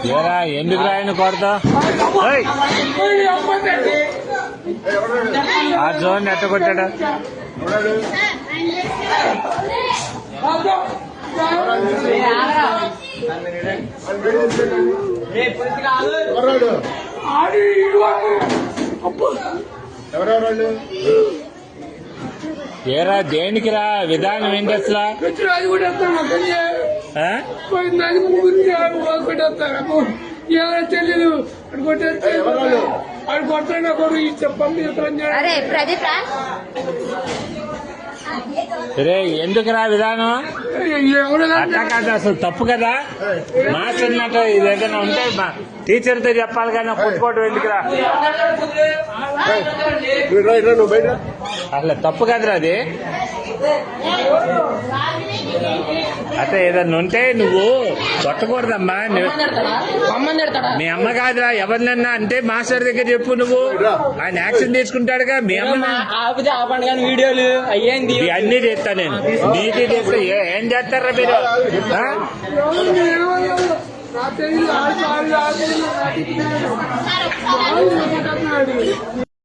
ఏరా ఎందుకు రాయను కొడతా ఆ జోన్ ఎట్ట కొట్టాడా ఎవరెవరు ఏరా దేనికి రా విధానం ఏంటి అసలు తెలియదు అడు కొట్టాడు కొడు ఈ చెప్పండి రే ఎందుకురా విధానం అట్టా కాదు అసలు తప్పు కదా మాస్టర్ ఇది ఏదైనా ఉంటే టీచర్తో చెప్పాలి కానీ కొట్టుకోవడం ఎందుకురా అసలు తప్పు కదరా అది అట్లా ఏదన్నా ఉంటే నువ్వు కొట్టకూడదమ్మా మీ అమ్మ కాదురా ఎవరినన్నా అంటే మాస్టర్ దగ్గర చెప్పు నువ్వు ఆయన యాక్షన్ తీసుకుంటాడుగా మీ అమ్మ వీడియోలు అయ్యింది అన్ని చేస్తా నేను నీటి చేస్తే ఏం చేస్తారా మీరు